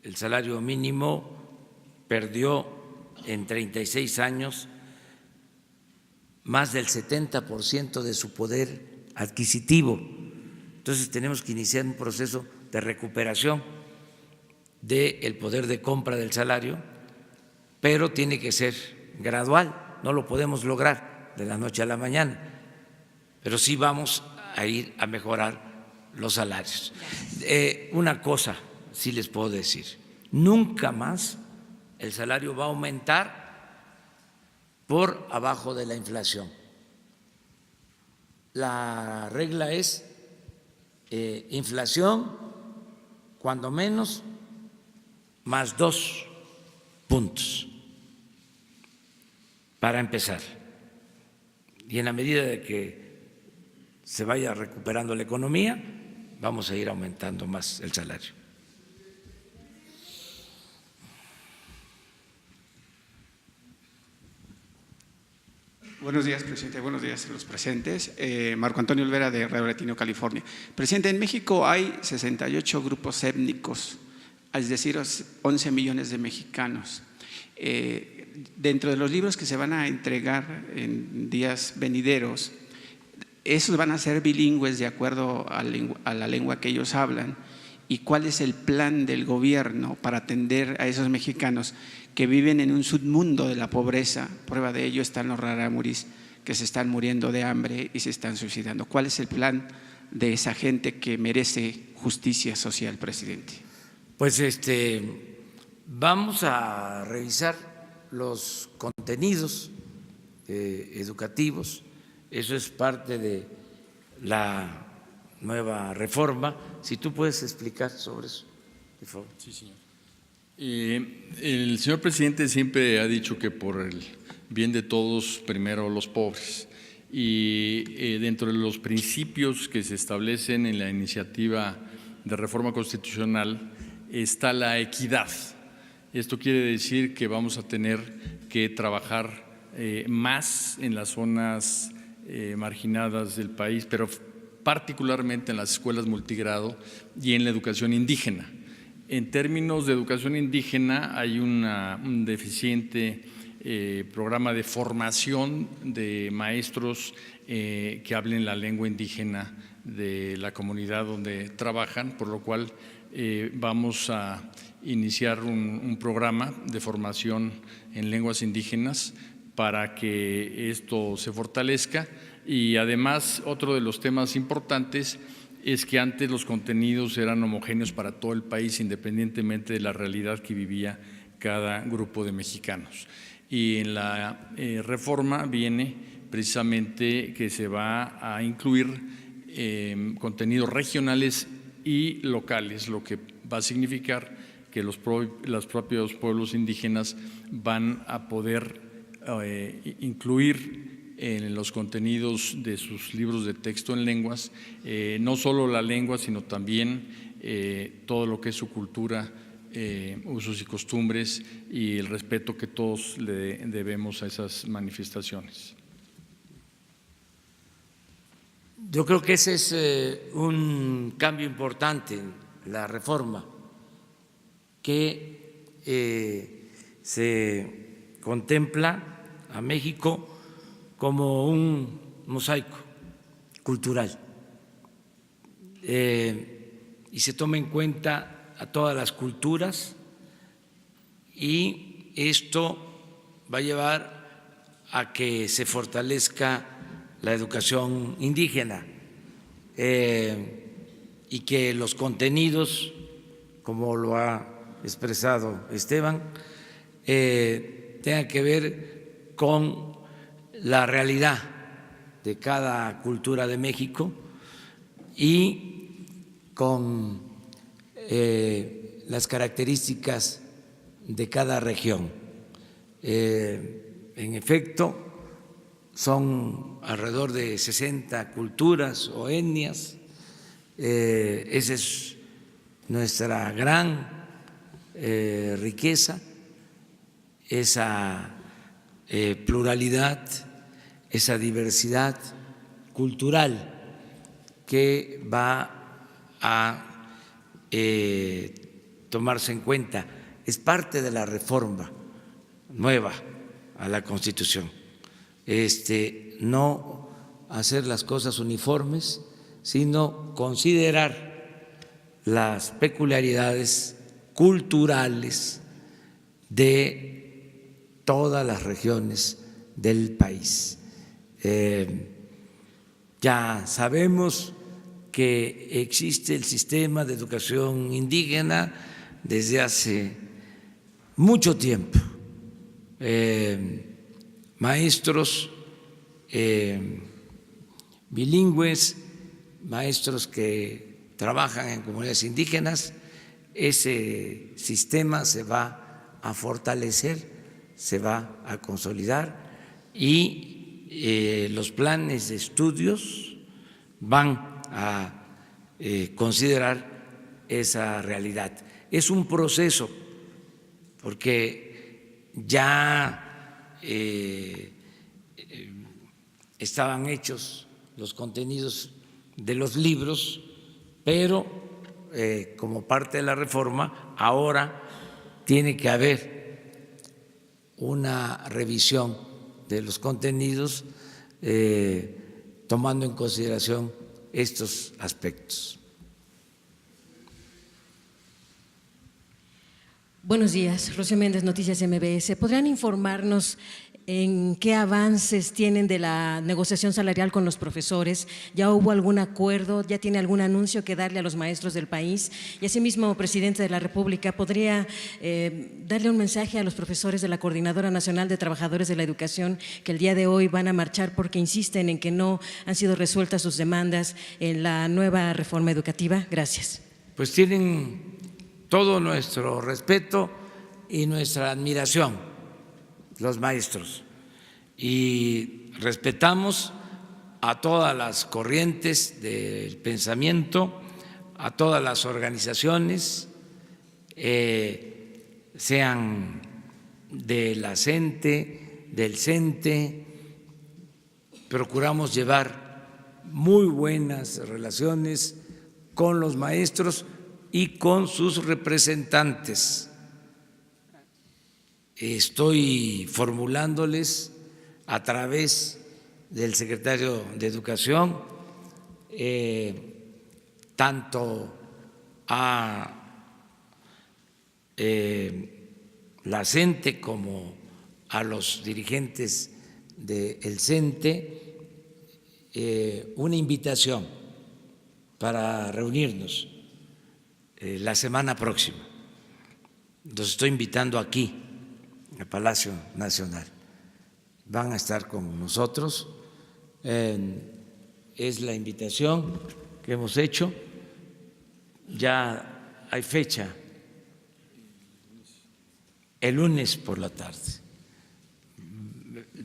El salario mínimo perdió en 36 años más del 70% de su poder adquisitivo. Entonces tenemos que iniciar un proceso de recuperación del poder de compra del salario, pero tiene que ser gradual, no lo podemos lograr de la noche a la mañana, pero sí vamos a ir a mejorar los salarios. Una cosa sí les puedo decir, nunca más el salario va a aumentar por abajo de la inflación. La regla es inflación, cuando menos, más 2 puntos para empezar. Y en la medida de que se vaya recuperando la economía, vamos a ir aumentando más el salario. Buenos días, presidente. Buenos días a los presentes. Marco Antonio Olvera, de Radio Latino, California. Presidente, en México hay 68 grupos étnicos, es decir, 11 millones de mexicanos. Dentro de los libros que se van a entregar en días venideros, esos van a ser bilingües de acuerdo a la lengua que ellos hablan. ¿Y cuál es el plan del gobierno para atender a esos mexicanos que viven en un submundo de la pobreza? Prueba de ello están los rarámuris que se están muriendo de hambre y se están suicidando. ¿Cuál es el plan de esa gente que merece justicia social, presidente? Pues vamos a revisar los contenidos educativos. Eso es parte de la nueva reforma. Si tú puedes explicar sobre eso, por favor. Sí, señor. El señor presidente siempre ha dicho que por el bien de todos, primero los pobres. Y dentro de los principios que se establecen en la iniciativa de reforma constitucional está la equidad. Esto quiere decir que vamos a tener que trabajar más en las zonas marginadas del país, pero particularmente en las escuelas multigrado y en la educación indígena. En términos de educación indígena hay un deficiente programa de formación de maestros que hablen la lengua indígena de la comunidad donde trabajan, por lo cual vamos a iniciar un programa de formación en lenguas indígenas para que esto se fortalezca. Y además, otro de los temas importantes es que antes los contenidos eran homogéneos para todo el país, independientemente de la realidad que vivía cada grupo de mexicanos. Y en la reforma viene precisamente que se va a incluir contenidos regionales y locales, lo que va a significar que los propios pueblos indígenas van a poder incluir en los contenidos de sus libros de texto en lenguas, no solo la lengua, sino también todo lo que es su cultura, usos y costumbres y el respeto que todos le debemos a esas manifestaciones. Yo creo que ese es un cambio importante en la reforma, que se contempla a México como un mosaico cultural y se toma en cuenta a todas las culturas, y esto va a llevar a que se fortalezca la educación indígena y que los contenidos, como lo ha expresado Esteban, tengan que ver con la realidad de cada cultura de México y con las características de cada región. En efecto, son alrededor de 60 culturas o etnias. Esa es nuestra gran riqueza, esa pluralidad, esa diversidad cultural que va a tomarse en cuenta. Es parte de la reforma nueva a la Constitución. No hacer las cosas uniformes, sino considerar las peculiaridades culturales de todas las regiones del país. Ya sabemos que existe el sistema de educación indígena desde hace mucho tiempo. Maestros bilingües, maestros que trabajan en comunidades indígenas, ese sistema se va a fortalecer, se va a consolidar y los planes de estudios van a considerar esa realidad. Es un proceso, porque ya estaban hechos los contenidos de los libros, pero como parte de la reforma ahora tiene que haber una revisión de los contenidos tomando en consideración estos aspectos. Buenos días, Rocío Méndez, Noticias MBS. ¿Podrían informarnos en qué avances tienen de la negociación salarial con los profesores? ¿Ya hubo algún acuerdo? ¿Ya tiene algún anuncio que darle a los maestros del país? Y asimismo, presidente de la República, ¿podría darle un mensaje a los profesores de la Coordinadora Nacional de Trabajadores de la Educación que el día de hoy van a marchar porque insisten en que no han sido resueltas sus demandas en la nueva reforma educativa? Gracias. Pues tienen todo nuestro respeto y nuestra admiración los maestros, y respetamos a todas las corrientes del pensamiento, a todas las organizaciones, sean de la CENTE, del CENTE, procuramos llevar muy buenas relaciones con los maestros y con sus representantes. Estoy formulándoles a través del secretario de Educación tanto a la CENTE como a los dirigentes del CENTE una invitación para reunirnos la semana próxima. Los estoy invitando aquí, al Palacio Nacional. Van a estar con nosotros. Es la invitación que hemos hecho. Ya hay fecha, el lunes por la tarde.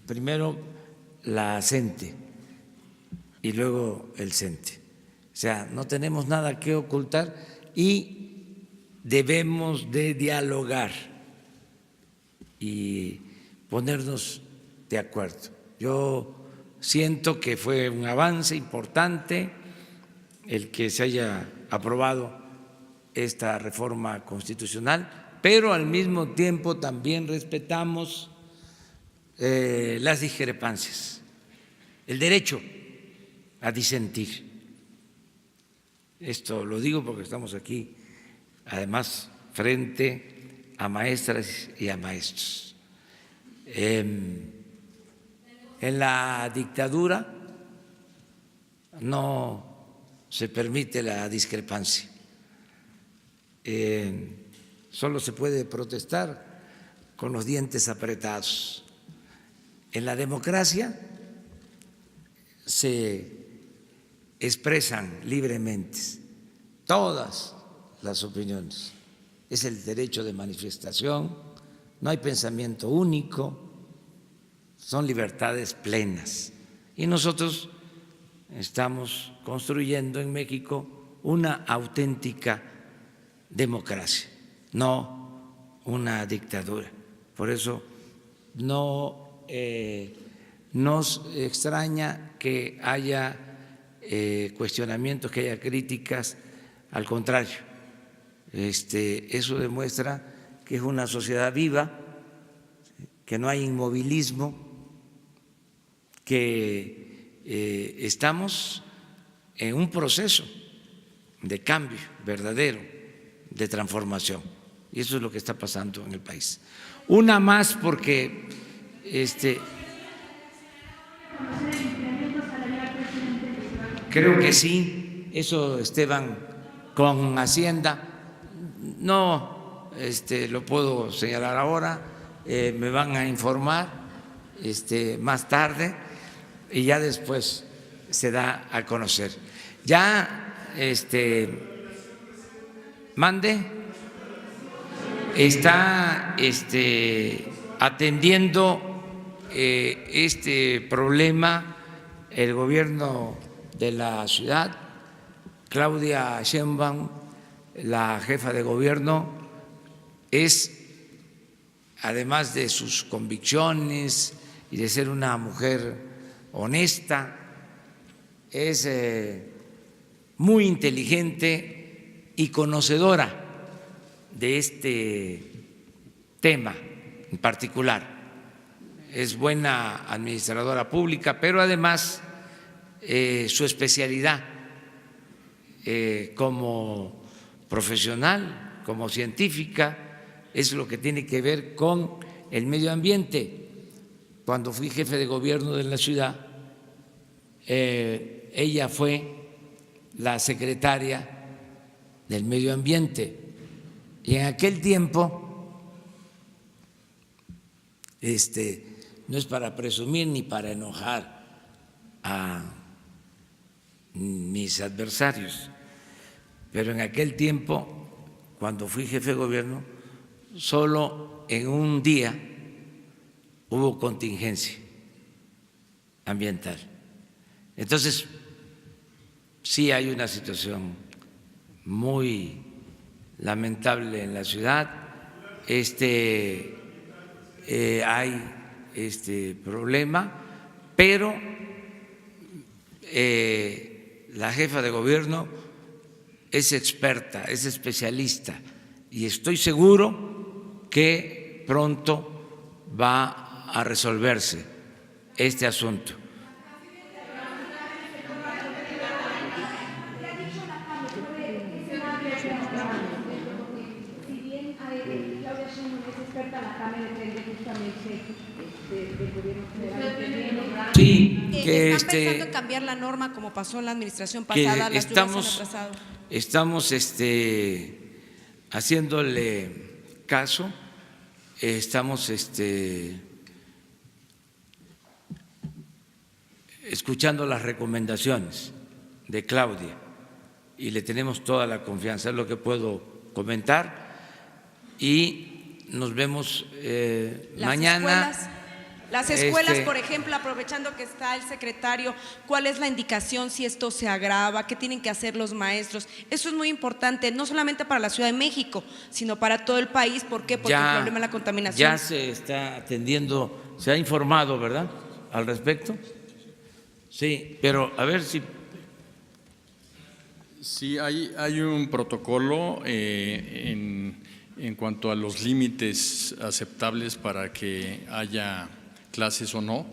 Primero la CENTE y luego el CENTE. O sea, no tenemos nada que ocultar y debemos de dialogar y ponernos de acuerdo. Yo siento que fue un avance importante el que se haya aprobado esta reforma constitucional, pero al mismo tiempo también respetamos las discrepancias, el derecho a disentir. Esto lo digo porque estamos aquí, además, frente a maestras y a maestros. En la dictadura no se permite la discrepancia. Solo se puede protestar con los dientes apretados. En la democracia se expresan libremente todas las opiniones. Es el derecho de manifestación, no hay pensamiento único, son libertades plenas. Y nosotros estamos construyendo en México una auténtica democracia, no una dictadura. Por eso no nos extraña que haya cuestionamientos, que haya críticas, al contrario, eso demuestra que es una sociedad viva, que no hay inmovilismo, que estamos en un proceso de cambio verdadero, de transformación, y eso es lo que está pasando en el país. Una más porque creo que sí, eso Esteban, con Hacienda, no lo puedo señalar ahora, me van a informar más tarde y ya después se da a conocer. Ya mande, está atendiendo este problema el gobierno de la ciudad. Claudia Sheinbaum, la jefa de gobierno, es, además de sus convicciones y de ser una mujer honesta, es muy inteligente y conocedora de este tema en particular. Es buena administradora pública, pero además su especialidad como profesional, como científica, es lo que tiene que ver con el medio ambiente. Cuando fui jefe de gobierno de la ciudad, ella fue la secretaria del medio ambiente y en aquel tiempo, no es para presumir ni para enojar a mis adversarios, pero en aquel tiempo, cuando fui jefe de gobierno, solo en un día hubo contingencia ambiental. Entonces, sí hay una situación muy lamentable en la ciudad, hay problema, pero la jefa de gobierno es experta, es especialista y estoy seguro que pronto va a resolverse este asunto. Sí, que ¿Están pensando en cambiar la norma como pasó en la administración pasada? Las lluvias han atrasado. Estamos haciéndole caso, estamos escuchando las recomendaciones de Claudia y le tenemos toda la confianza, es lo que puedo comentar, y nos vemos mañana. Las escuelas, por ejemplo, aprovechando que está el secretario, ¿cuál es la indicación si esto se agrava? ¿Qué tienen que hacer los maestros? Eso es muy importante, no solamente para la Ciudad de México, sino para todo el país. ¿Por qué? Porque el problema es la contaminación. Ya se está atendiendo, se ha informado, ¿verdad?, al respecto. Sí, pero a ver si… Sí, hay un protocolo en cuanto a los límites aceptables para que haya clases o no.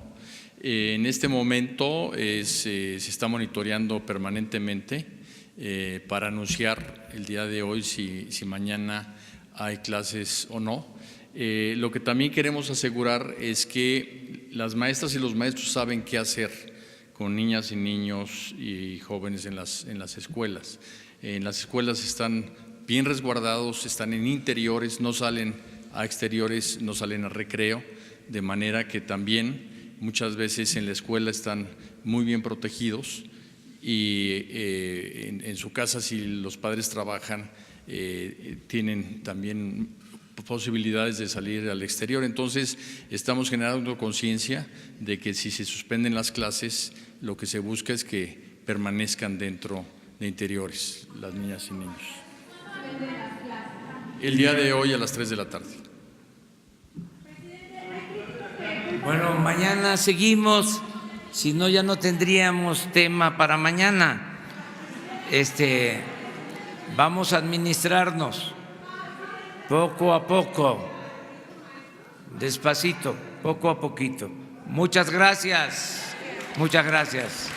En este momento se está monitoreando permanentemente para anunciar el día de hoy si mañana hay clases o no. Lo que también queremos asegurar es que las maestras y los maestros saben qué hacer con niñas y niños y jóvenes en las escuelas. En las escuelas están bien resguardados, están en interiores, no salen a exteriores, no salen a recreo, de manera que también muchas veces en la escuela están muy bien protegidos y en su casa, si los padres trabajan, tienen también posibilidades de salir al exterior. Entonces, estamos generando conciencia de que si se suspenden las clases, lo que se busca es que permanezcan dentro de interiores las niñas y niños. El día de hoy a las 3 de la tarde. Bueno, mañana seguimos, si no ya no tendríamos tema para mañana. Vamos a administrarnos poco a poco, despacito, poco a poquito. Muchas gracias, muchas gracias.